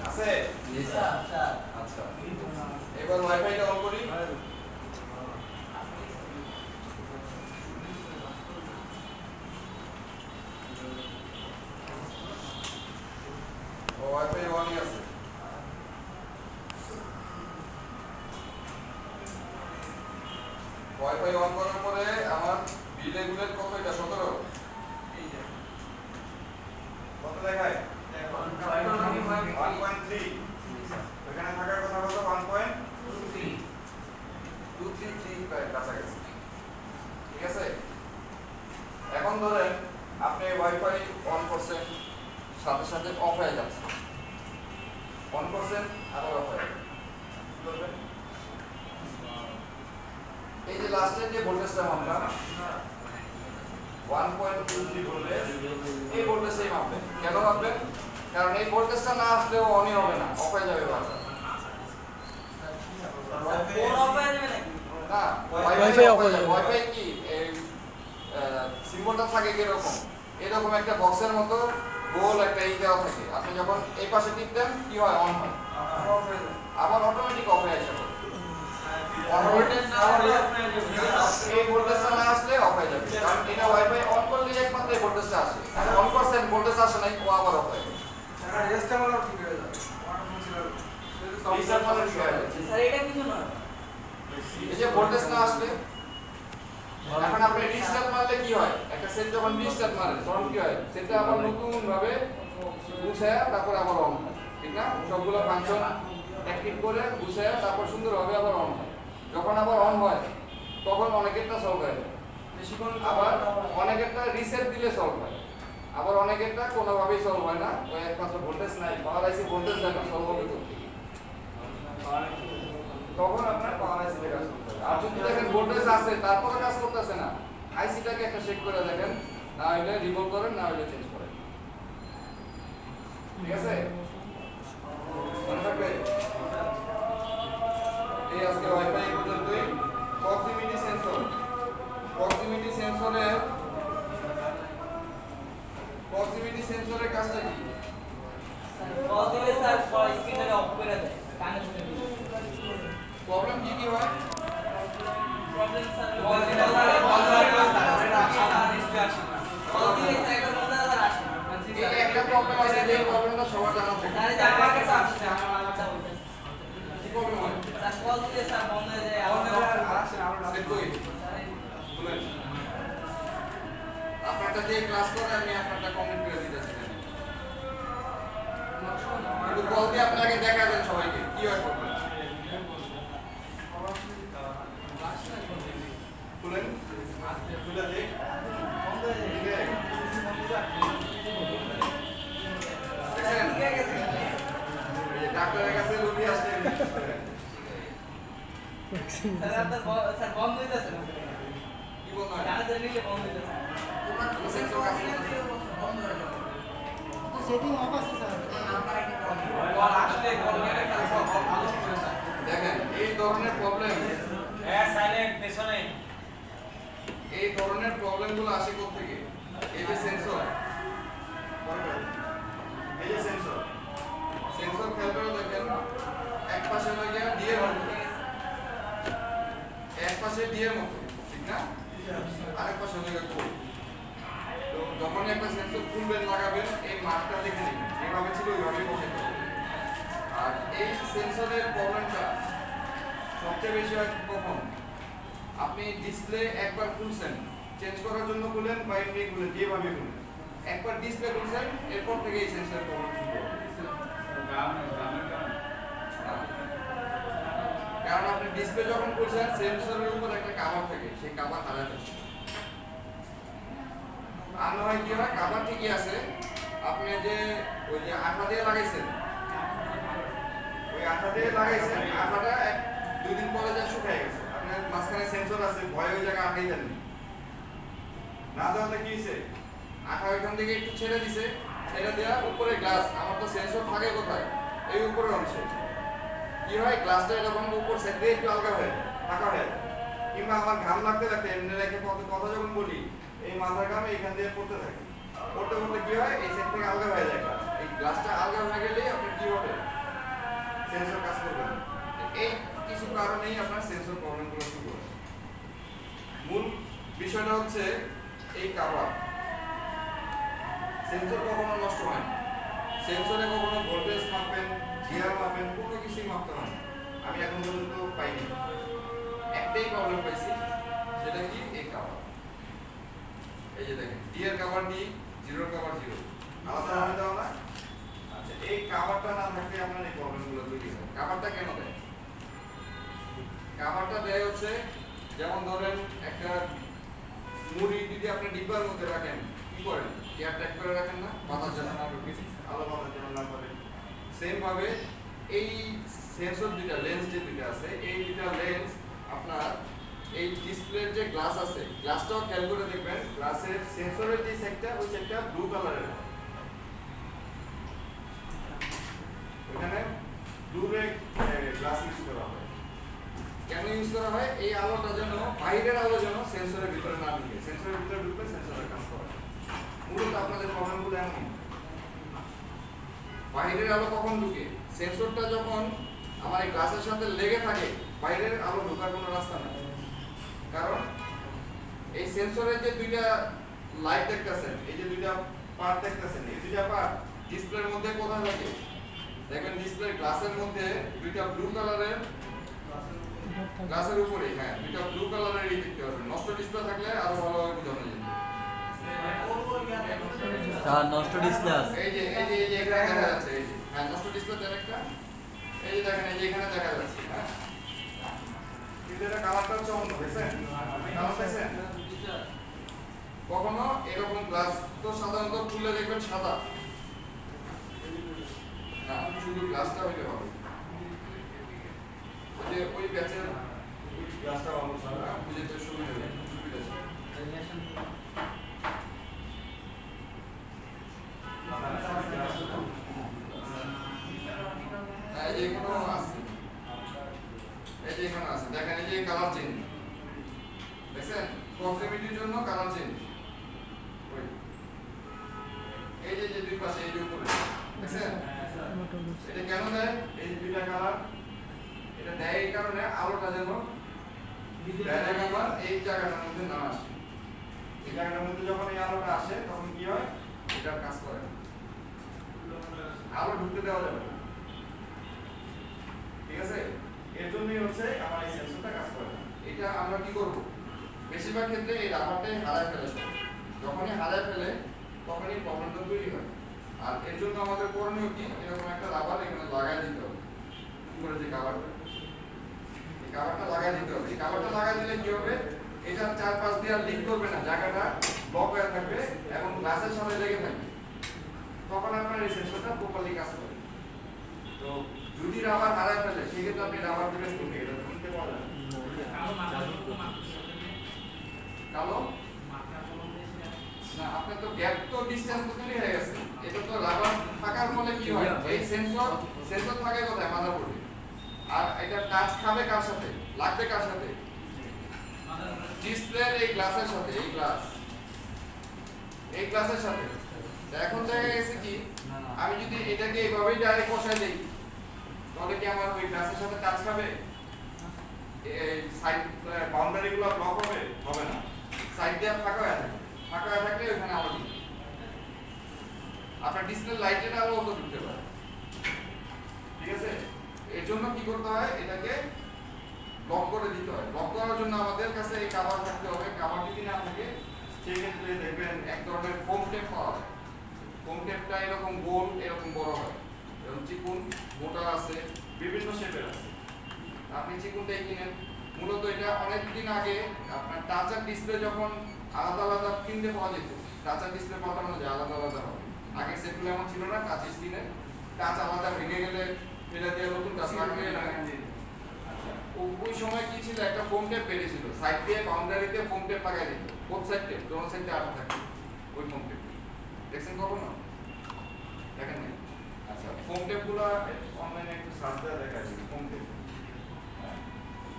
আছে? আচ্ছা। এবার ওয়াইফাইটা অন করি। ওয়াইফাই অনই আছে। ওয়াইফাই অন করার পরে আমার বিল রেগুলেট কত? এটা 17। কত দেখায়? 1.3। এখানে থাকার কথা কত? 1.233 কাছাকাছি। ঠিক আছে? এখন ধরেন আপনি ওয়াইফাই অন করছেন, সাথে সাথে অফ হয়ে যাচ্ছে। অন করছেন আবার অফ হয়ে যাচ্ছে। এই যে লাস্টের যে ভোল্টেজটা মাপলাম 1.23 ভোল্টেজ, এই ভোল্টেজটাই মাপবেন। কেন মাপবেন? কারণ এই ভোল্টেজটা না আসলেও অনই হবে না, অফ হয়ে যাবে বারবার। না, ওয়াইফাই অফ হয়ে যাবে। ওয়াইফাই কি এই সিম্বলটা থাকে কিরকম? এরকম একটা বক্সের মতো গোল একটা এই দেওয়া থাকে। আপনি যখন এই পাশে টিপ দেন কি হয়? অন হয়, আবার অটোমেটিক অফ হয়ে আসে। এই ভোল্টেজটা না আসলে অফ হয়ে যাবে, কারণ এটা ওয়াইফাই অন করলে একমাত্র এই ভোল্টেজটা আসে। অন করছেন, ভোল্টেজ আসে নাই, ও আবার অফ হয়ে যাবে। রেজিস্টার মানে ঠিক হয়ে যাবে। রেজিস্টার মানে ঠিক হয়ে যাবে। স্যার এটা কি জন্য? এই যে ভোল্টেজ না আসলে, এখন আপনি রিস্টার্ট মারলে কি হয়? একটা সেট যখন রিস্টার্ট মারেন তখন কি হয়? সেটা আবার নতুন ভাবে গুছায়া তারপর আবার অন হয়, ঠিক না? সবগুলো ফাংশন অ্যাক্টিভ করে গুছায়া তারপর সুন্দরভাবে আবার অন হয়। যখন আবার অন হয় তখন অনেকেরটা সলভ হয়ে যায়, আবার অনেকেরটা রিসেট দিলে সলভ হয়, আবার অনেকেরটা কোনোভাবেই সলভ হয় না। ওই একমাত্র ভোল্টেজ নাই, পাওয়ার আইসি ভোল্টেজ নাই, সলভ হবে তো তখন আপনার পাওয়ার আইসি থেকে কাজ করতে হবে। আর যদি দেখেন ভোল্টেজ আছে তারপরে কাজ করতেছে না, আইসিটাকে একটা চেক করে দেখেন, না হলে রিমুভ করেন, না হলে চেঞ্জ করেন। ঠিক আছে? মনে থাকবে? এই আজকে ওয়াইফাই পর্যন্তই। প্রক্সিমিটি সেন্সর, প্রক্সিমিটি সেন্সরের কাজটা কি? কল দিলে স্যার স্ক্রিনটা অফ করে দেয়, কানে শুনে দিলে। প্রবলেম কি কি হয়? প্রবলেম স্যার কল দিলে স্যার কল দিলে স্যার একটা বন্ধ আসে। এই একটা প্রবলেম আছে, যে প্রবলেমটা সবার জানা থাকে। স্যার আমার কাছে আসছে, আমারটা বলতেছে। কি প্রবলেম হয়? স্যার কল দিলে স্যার বন্ধ হয়ে যায়, আবার সেট কই? শুনেন, আপনারটা যে ক্লাস করে আমি আপনারটা কমপ্লিট করে দিতেছি। কিন্তু কল দিয়ে আপনাকে দেখা দেন সবাইকে কি হয় প্রবলেম। খুলেন, খুলে দেখ, বন্ধ হয়ে যায়। ডাক্তারের কাছে রোগী আসছে স্যার আপনার স্যার বন্ধ হইতাছে না। কি বন্ধ হয়? জানা যায় নিলে বন্ধ হইতাছে। তোমার সেন্সর কাছে বন্ধ হয়ে যাবে। তো সেটিং অফ আছে স্যার। কল আসলে কল গেলে স্যার সব ভালো করে স্যার। দেখেন এই ধরনের প্রবলেম, হ্যাঁ সাইলেন্ট পেছনে। এই ধরনের প্রবলেমগুলো আসে কোথা থেকে? এই যে সেন্সর, এই যে সেন্সর খেয়াল করে দেখেন, এক পাশে হয়ে গিয়ে ডি এর মতো, এক পাশে ডি এর মতো, ঠিক না? আরেক পাশে হয়ে গিয়ে কোড। তো যখন একটা সেন্সর খুলবেন, লাগাবেন, এই মার্কটা লিখে দিবেন, যেভাবে ছিল ওইভাবেই বসাতে হবে। আর এই সেন্সরের প্রবলেমটা সবচেয়ে বেশি হয় কখন? আপনি ডিসপ্লে একবার খুলছেন, চেঞ্জ করার জন্য খুলেন বা এমনি খুলেন, যেভাবে খুলেন, একবার ডিসপ্লে খুলছেন, এরপর থেকে এই সেন্সরের প্রবলেম শুরু হবে। কারণ আপনি ডিসপ্লে যখন খুলছেন, সেন্সরের উপর একটা কভার থাকে, সেই কভার হারায় যাচ্ছে। আর নয় কি হয়, কভার ঠিকই আছে, আপনি যে ওই যে আঠা দিয়ে লাগাইছেন, ওই আঠা দিয়ে লাগাইছেন, আঠাটা দুই দিন পরে যা শুকিয়ে গেছে, আপনার মাঝখানে সেন্সর আছে, ভয়ে ওই জায়গায় আঠাই দেননি, না দেওয়াতে কি হয়েছে, আঠা ওইখান থেকে একটু ছেড়ে দিছে, ছেড়ে দেওয়া উপরে গ্লাস, আমার তো সেন্সর থাকে কোথায়? এই উপরের অংশে। কি হয়, গ্লাসটা এরকম উপর সাইড দিয়ে একটু আলগা হয়, ফাঁকা হয়, কিংবা আমার ঘাম লাগতে লাগতে এমনি রেখে কথা যখন বলি, এই মাথার ঘাম এইখান দিয়ে পড়তে থাকে, পড়তে পড়তে কি হয় এই সেট থেকে আলগা হয়ে যায় গ্লাস। এই গ্লাসটা আলগা হয়ে গেলেই আপনার কি হবে সেন্সর কাজ করবে না। এই কিছু কারণেই আপনার সেন্সর প্রবলেমগুলো শুরু হয়। মূল বিষয়টা হচ্ছে এই কভার। সেন্সর কখনো নষ্ট হয় না। সেন্সরে কখনো ভোল্টেজ মাপবেন, জিআর মাপবেন, কোনো কিছুই মাপতে হয় না। আমি এখন পর্যন্ত পাইনি। একটাই প্রবলেম পাইছি, সেটা কি এই কভার। এই যে দেখেন ডি এর কভার ডি, জিরোর কভার জিরো, আলাদা হবে দাও না। আচ্ছা, এই কভারটা না থাকলে আপনার এই প্রবলেমগুলো তৈরি হয়। কভারটা কেন দেয়? কভারটা দেয় হচ্ছে, যেমন ধরেন একটা মুড়ি যদি আপনি ডিব্বার মধ্যে রাখেন, কি করেন? এয়ার টাইট করে রাখেন না, বাতাস যেন না ঢুকে, আলো বাতাস যেন না পড়ে। সেম ভাবে এই সেন্সর দুইটা, লেন্স যে দুইটা আছে, এই দুইটা লেন্স আপনার এই ডিসপ্লের যে গ্লাস আছে, গ্লাসটাও খেয়াল করে দেখবেন, গ্লাসের সেন্সরের যে সেটটা, ওই সেটটা ব্লু কালারের হয়। ওখানে ব্লু রে গ্লাস ইউজ করা হয়। কেন ইউজ করা হয়? এই আলোটা যেন, বাইরের আলো যেন সেন্সরের ভিতরে না ঢুকে। সেন্সরের ভিতরে ঢুকলে সেন্সরের কাজ করে। মূলত আপনাদের প্রবলেমগুলো এমন। বাইরের আলো কখন ঢুকে? সেন্সরটা যখন আমার এই গ্লাসের সাথে লেগে থাকে, বাইরের আলো ঢোকার কোনো রাস্তা নেই। কারণ এই সেন্সরের যে দুইটা লাইট দেখতেছেন, এই যে দুইটা পার্ট দেখতেছেন, এই দুইটা পার্ট ডিসপ্লের মধ্যে কোথায় থাকে? দেখবেন ডিসপ্লে গ্লাসের মধ্যে দুইটা ব্লু কালারের, গ্লাসের উপরে, হ্যাঁ, দুইটা ব্লু কালারের এই দেখতে পাবেন। নষ্ট ডিসপ্লে থাকলে আরো ভালোভাবে বোঝানো যেত। স্যার নষ্ট ডিসপ্লে আছে। এই যে এখানে দেখা যাচ্ছে, এই যে, হ্যাঁ, নষ্ট ডিসপ্লে দেন একটা। এই যে দেখেন, এই যে এখানে দেখা যাচ্ছে, হ্যাঁ, কিন্তু এটা কালারটা হচ্ছে অন্য, দেখছেন? কালার দেখছেন? কখনো এরকম গ্লাস তো সাধারণত খুলে দেখবেন সাদা, না, শুধু গ্লাসটা হইলে হবে। ওই যে ওই ব্যাচের গ্লাসটা ভালো সাদা, বুঝতে সুবিধা হবে, সুবিধা আছে। এই যে এখানেও আছে, এই যে এখানে আছে, দেখেন এই যে কালার চেঞ্জ, দেখছেন? প্রক্সিমিটির জন্য কালার চেঞ্জ। এই যে দুই পাশে, এই যে উপরে, দেখছেন? এটা কেন দেয়? এই দুইটা কালার এটা দেয় এই কারণে আলোটা যেন ডাইরেক্ট আমার এই জায়গাটার মধ্যে না আসে। এই জায়গাটার মধ্যে যখন এই আলোটা আসে, তখন কি হয়? এটার কাজ করে না। আলো ঢুকতে দেওয়া যাবে না। ঠিক আছে? এর জন্যই হচ্ছে আমার এই সেন্সরটা কাজ করে না। এটা আমরা কি করব? বেশিরভাগ ক্ষেত্রে এই রাবারটাই হারায় ফেলে সব। যখনই হারায় ফেলে তখনই প্রবলেমটা তৈরি হয়। আর এর জন্য আমাদের করণীয় কি? এরকম একটা রাবার এখানে লাগাই দিতে হবে। উপরে যে কভারটা, এই কভারটা লাগাই দিতে হবে। এই কভারটা লাগাই দিলে কি হবে? এটা চারপাশ দিয়ে আর লিক করবে না, জায়গাটা ব্লক হয়ে থাকবে এবং গ্লাসের সাথে লেগে থাকবে। তখন আপনার এই সেন্সরটা প্রপারলি কাজ করবে। তো যদি রাবার হারায় ফেলে, সেক্ষেত্রে আপনি রাবার দিবেন কোথায়? এটা শুনতে পাওয়া যায় কালো না, আপনার তো গ্যাপ তো ডিসটেন্স তো তৈরি হয়ে গেছে। এটা তো রাবার থাকার ফলে কি হয়? এই সেন্সর থাকে কোথায়? মাদারবোর্ডে। আর এটা টাচ খাবে কার সাথে? লাগবে কার সাথে? ডিসপ্লের এই গ্লাসের সাথে। এই গ্লাসের সাথে। এখন দেখা গেছে কি, আমি যদি এটাকে এইভাবেই ডাইরেক্ট বসাই দেই, তাহলে কি আমার ওই গ্লাসের সাথে টাচ খাবে? এই সাইড বাউন্ডারিগুলো ব্লক হবে? হবে না। সাইড দিয়ে ফাঁকা হয়ে থাকবে। ফাঁকা হয়ে থাকলে ওখানে আলো দিবে। আপনার ডিসপ্লে লাইটের আলো তো ঢুকতে পারে। ঠিক আছে? এর জন্য কি করতে হয়? এটাকে লক করে দিতে হয়। লক করার জন্য আমাদের কাছে এই কভার থাকতে হবে। কভার যদি না থাকে, সেই ক্ষেত্রে দেখবেন এক ধরনের ফোম টেপ পাওয়া যায়। ফোম টেপটা এরকম গোল, এরকম বড় হয়, এরকম চিকুন, মোটা আছে, বিভিন্ন শেপের আছে। আপনি চিকুনটাই কিনেন। মূলত এটা অনেকদিন আগে আপনার টাচার ডিসপ্লে যখন আলাদা আলাদা কিনতে পাওয়া যেত, টাচার ডিসপ্লে পাঠানো যায় আলাদা আলাদা হবে। আগে সেটগুলো এমন ছিল না, টাচ স্ক্রিনে টাচ আলাদা ভেঙে গেলে ফেলে দিয়ে নতুন টাচ লাগবে না। ওই সময় কি ছিল? একটা ফোম টেপ বেরিয়েছিল, সাইড দিয়ে বাউন্ডারিতে ফোম টেপ লাগাই দিত, বোথ সাইড টেপ, দোনো সাইডে আটা থাকে ওই ফোম টেপ। দেখছেন কখনো? দেখেন নাই? আচ্ছা, ফোম টেপগুলো অনলাইনে একটু সার্চ দিয়ে দেখা যায় ফোম টেপ।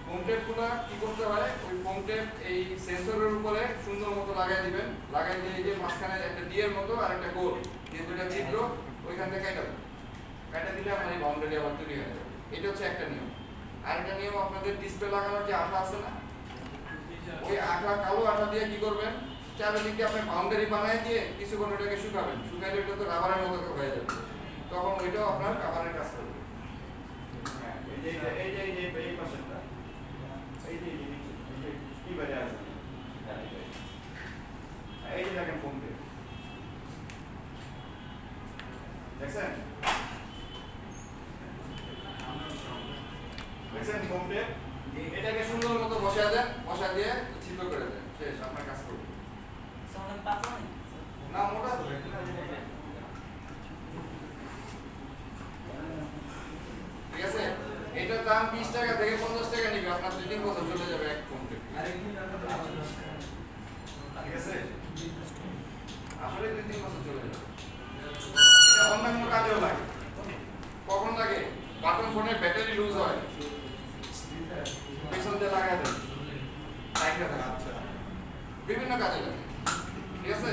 ফোম টেপগুলো কি করতে হয়, ওই ফোম টেপ এই সেন্সরের উপরে সুন্দর মতো লাগাই দিবেন, লাগাই দিয়ে এই যে মাঝখানে একটা ডি এর মতো আর একটা গোল, এই দুটো ছিদ্র ওইখান থেকে কাটা দিলে আমার এই বাউন্ডারি আবার তৈরি হয়ে যাবে। এটা হচ্ছে একটা নিয়ম। আর একটা নিয়ম, আপনাদের ডিসপ্লে লাগানোর যে আঠা আছে না, ওই আঠা, কালো আঠা দিয়ে কি করবেন, চারিদিকে আপনি বাউন্ডারি বানাই দিয়ে কিছুক্ষণ ওটাকে শুকাবেন, শুকাইলে ওটা তো রাবারের মতো হয়ে যাবে, তখন ওইটাও আপনার কাভারের কাজ করবে। এই পাশেরটা, এই যে কি বাজে আছে, এই যে দেখেন ফোন পে দেখছেন, দেখছেন ফোন পে, এটাকে সুন্দর মতো বসা দেন, বসা দিয়ে ছিদ্র করে দেন, শেষ, আপনার কাজ করবে। অনেক পাতলা নাকি? না মোটা তো, ঠিক আছে। এটার দাম 20 টাকা থেকে 50 টাকা নিবে, আপনার 2-3 বছর চলে যাবে এক ফোন পে, ঠিক আছে, আসলে 2-3 বছর চলে যাবে। এটা অন্যান্য কাজেও লাগে। কখন লাগে? বাটন ফোনের ব্যাটারি লুজ হয়, পেছন দিয়ে লাগাই দেন, লাইটটা থাকে, বিভিন্ন কাজে লাগে, ঠিক আছে।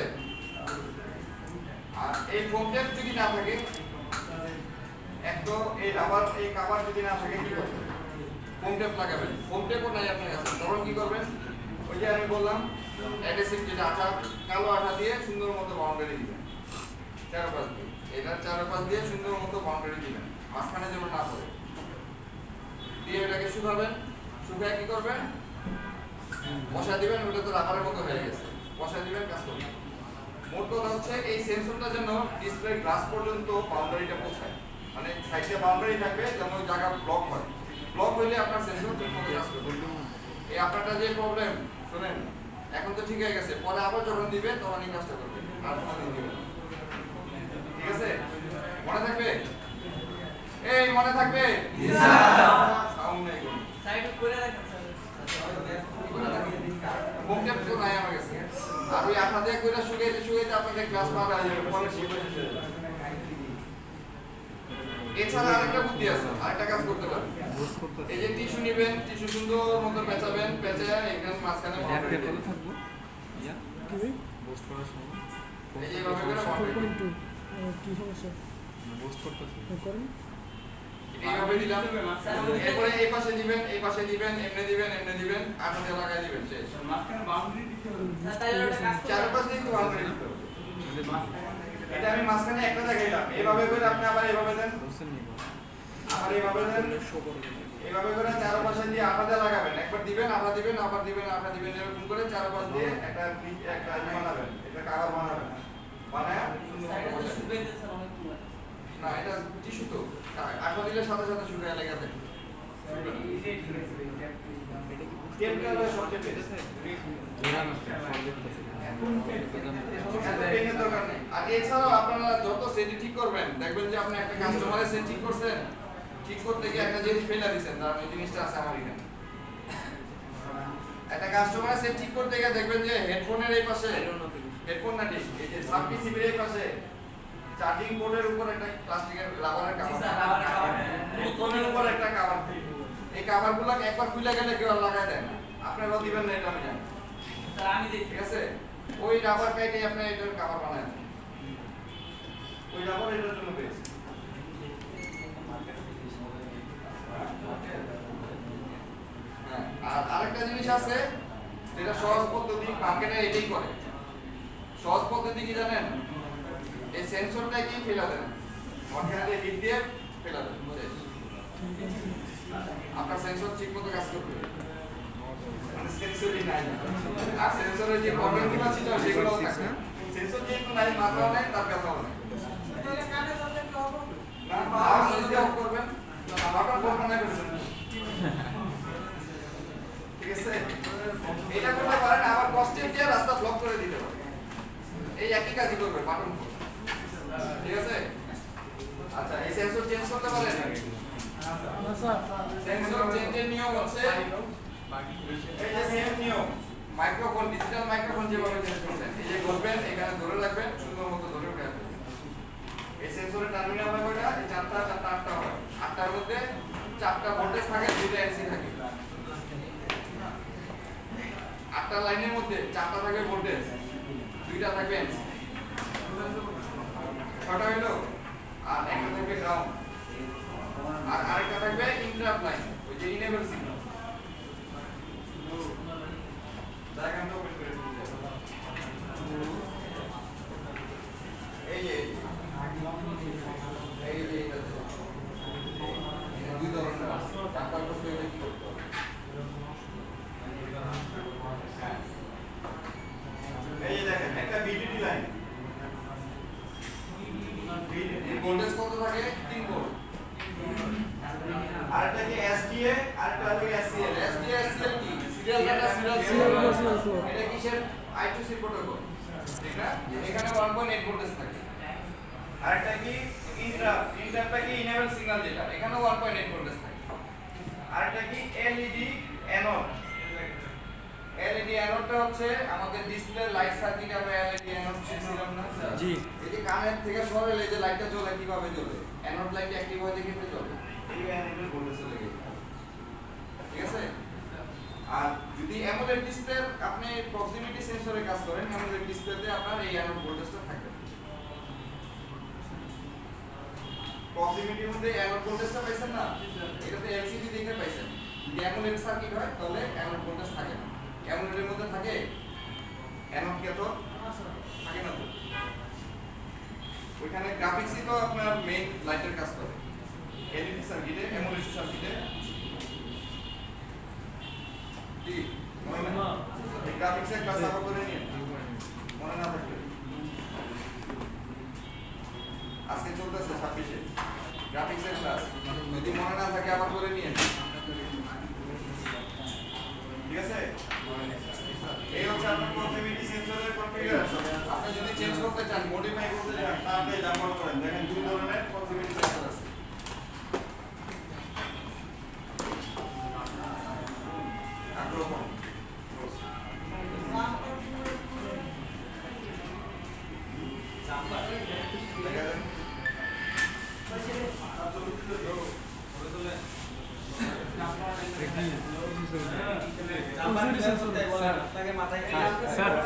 আর এই ফোম টেপ যদি না থাকে, এক তো এই রাবার, এই কভার যদি না থাকে, কি করবেন? ফোম টেপ লাগাবেন, ফোম টেপও নাই আপনার কাছে, তখন কি করবেন? ওই যে আমি বললাম অ্যাডহেসিভ, যেটা আঠা, কালো আঠা দিয়ে সুন্দর মতো বাউন্ডারি দিবেন, চারপাশ দিয়ে, এটার চারপাশ দিয়ে সুন্দর মতো বাউন্ডারি দিবেন, মাঝখানে যেন না পড়ে, দিয়ে এটাকে শুকাবেন, শুকায় কি করবেন? বসা দিবেন, ওটা তো রাবারের মতো হয়ে গেছে, বসা দিবেন, কাজ করবেন। মোট কথা হচ্ছে এই সেন্সরটা যেন ডিসপ্লে গ্লাস পর্যন্ত বাউন্ডারিটা পৌঁছায়, মানে সাইডে বাউন্ডারি থাকবে যেন ওই জায়গা ব্লক হয়, ব্লক হইলে আপনার সেন্সর ঠিক মতো কাজ করবে। এই আপনারটা যে প্রবলেম, শুনেন, এখন তো ঠিক হয়ে গেছে, পরে আবার যখন দিবে তখন এই কাজটা করবে, আর কোনোদিন দিবে না, ঠিক আছে? মনে থাকবে? এই মনে থাকবে? সাউন্ড নাই কোনো, সাইড করে রাখেন স্যার। ফোম টেপ তো নাই আমার কাছে, আর ওই আঠা দিয়ে কইরা শুকাইতে শুকাইতে আপনাদের ক্লাস পার হয়ে যাবে, পরে শিখে শেষ হয়ে যাবে। এছাড়া আরেকটা বুদ্ধি আছে, আরেকটা কাজ করতে পারেন। এই যে টিস্যু নেবেন, টিস্যু সুন্দর মতো পেঁচাবেন, পেঁচে এখানে মাঝখানে বাউন্ডারি দিবেন, এই যে এভাবে করে বাউন্ডারি দিবেন, কি সমস্যা করেন? এইভাবে দিলাম, এরপরে এই পাশে দিবেন, এই পাশে দিবেন, এমনি দিবেন, এমনি দিবেন, আঠা দিয়ে লাগাই দিবেন, শেষ। স্যার তাহলে ওটা কাজ করবে। চারপাশ দিয়ে একটু বাউন্ডারি দিতে হবে। এটা আমি মাঝখানে একটা দেখাইলাম, এইভাবে করে আপনি আবার এইভাবে দেন, আবার এইভাবে দেন, এইভাবে করে চারপাশে দিয়ে আঠা দিয়ে লাগাবেন, একবার দিবেন, আঠা দিবেন, আবার দিবেন, আঠা দিবেন, এরকম করে চারপাশ দিয়ে একটা একটা বানাবেন, এটা কাভার বানাবেন, বানায় সুন্দর স্যার মতো এটা বসাবেন। শুকাইতে স্যার অনেক সময়। না এটা টিস্যু তো, আঠা দিলে সাথে সাথে শুকিয়ে লেগে যাবে। টেপটা হলো সবচেয়ে বেস্ট। পেনের দরকার নেই। আর এছাড়াও আপনারা যত সেটি ঠিক করবেন, দেখবেন যে আপনি একটা কাস্টমারের সেট ঠিক করছেন, ঠিক করতে গিয়ে একটা জিনিস ফেলে দিয়েছেন, তার এই জিনিসটা আছে আমার এখানে। একটা কাস্টমারের সেট ঠিক করতে গিয়ে দেখবেন যে হেডফোনের এই পাশে, হেডফোন না ঠিক, এই যে সাব পিসিবির এই পাশে চার্জিং বোর্ডের উপর একটা প্লাস্টিকের রাবারের জি কভার, স্যার রাবার কভার। হেডফোনের উপর একটা কভার থাকে। এই কভারগুলো একবার খুলে গেলে কেউ আর লাগায় দেয় না, আপনারাও দিবেন না, এটা আমি জানি, স্যার আমি দেখি। ঠিক আছে? ওই রাবার কাইটে আপনি এটার কভার বানায় দেন, ওই রাবার এটার জন্য বেস্ট। হ্যাঁ, আর আরেকটা জিনিস আছে যেটা সহজ পদ্ধতি, মার্কেটে এটাই করে। সহজ পদ্ধতি কি জানেন? এই সেন্সরটাকে ফেলা দেন, মাঝখানে হিট দিয়ে ফেলা দেন, শেষ। আপনার সেন্সর ঠিক মতো কাজ করবে, মানে সেন্সরই নাই, আর সেন্সরের যে প্রবলেমগুলো ছিল সেগুলোও থাকবে। সেন্সর যেহেতু নাই, মাথাও নাই, তার ব্যথাও নাই। না, আর সুইচ দিয়ে অফ করবেন, বাটন ফোন বানাই ফেলবেন, ঠিক আছে? এটা করতে পারেন, আবার কস্টিং দিয়ে রাস্তা ব্লক করে দিতে পারেন, এই একই কাজই করবে বাটন ফোন, ঠিক আছে? আচ্ছা, এই সেন্সর চেঞ্জ করতে পারেন? সেন্সর চেঞ্জের নিয়ম হচ্ছে এই যে সেম নিয়ম, মাইক্রোফোন, ডিজিটাল মাইক্রোফোন যেভাবে চেঞ্জ করছেন, এই যে করবেন, এখানে ধরে রাখবেন, সুন্দর মতো ধরে উঠে আসবেন। এই সেন্সরের টার্মিনাল হয় কয়টা? এই চারটা, চারটা, আটটা হয়। আটটার মধ্যে চারটা ভোল্টেজ থাকে, দুইটা এসি থাকে, 8টা লাইনের মধ্যে 4টা থাকবে ভোল্টেজ, 2টা থাকবে এমসি। 6টা হলো, আর একটা থাকবে গ্রাউন্ড, আর আরেকটা থাকবে ইন্টারাপ্ট লাইন, ওই যে ইনেবল সিগন্যাল। ডায়াগ্রামটা ওপেন করে দিতে এই যে এটা দুই ধরনের আছে, ডাক্তার করতে হলে কি করতে হবে? এই যে দেখেন একটা ভিডিডি লাইন, ভোল্টেজ কত থাকে? 3 ভোল্ট। আরেকটা কি এসডিএ, আরেকটা হলো এসসিএল। এসডিএ এসসিএল কি? Serial data serial. এটা কিসের? I2C প্রোটোকল, ঠিক না? এখানে 1.8 ভোল্টেজ থাকে। আরেকটা কি? ইন্টারাপ্টটা কি? ইনেবল সিগন্যাল যেটা, এখানে 1.8 ভোল্টেজ থাকে। আরেকটা কি? LED anode. এলইডি অ্যানোডটা হচ্ছে আমাদের ডিসপ্লে লাইট সার্কিট, আমরা এলইডি অ্যানোড শিখছিলাম না? জি। এই যে কানের থেকে সরালে যে লাইটটা জ্বলে, কিভাবে জ্বলে? অ্যানোড লাইট অ্যাক্টিভ হয় দেখে তো জ্বলে। এই অ্যানোডের ভোল্টেজ চলে গেছে, ঠিক আছে? আর যদি অ্যামোলেড ডিসপ্লে আপনি প্রক্সিমিটি সেন্সরে কাজ করেন, অ্যামোলেড ডিসপ্লেতে আপনার এই অ্যানোড ভোল্টেজটা থাকবে। প্রক্সিমিটির মধ্যে অ্যানোড ভোল্টেজটা পাইছেন না? এটাতে এলসিডি দেখে পাইছেন। যদি অ্যামোলেড সার্কিট হয় তাহলে অ্যানোড ভোল্টেজ থাকে না। অ্যামোলেডের মধ্যে থাকে অ্যানোড ক্যাথোড থাকে না তো। ওইখানে গ্রাফিক্সই তো আপনার মেইন লাইটের কাজ করে। এলইডি সার্কিটে, অ্যামোলেড সার্কিটে কি মনে না? এই গ্রাফিক্সের ক্লাস আবার করে নিয়ে মনে না থাকলে আজকে চলতেছে 26-এ গ্রাফিক্সের ক্লাস, যদি মনে না থাকে আবার করে নিয়ে, ঠিক আছে? এই হচ্ছে আপনার প্রক্সিমিটি সেন্সরের কনফিগারেশন। আপনি যদি চেঞ্জ করতে চান, মডিফাই করতে চান, তাহলে ডাউনলোড করেন। দেখেন দুই ধরনের প্রক্সিমিটি সেন্সর আছে। আগ্রহ স্যার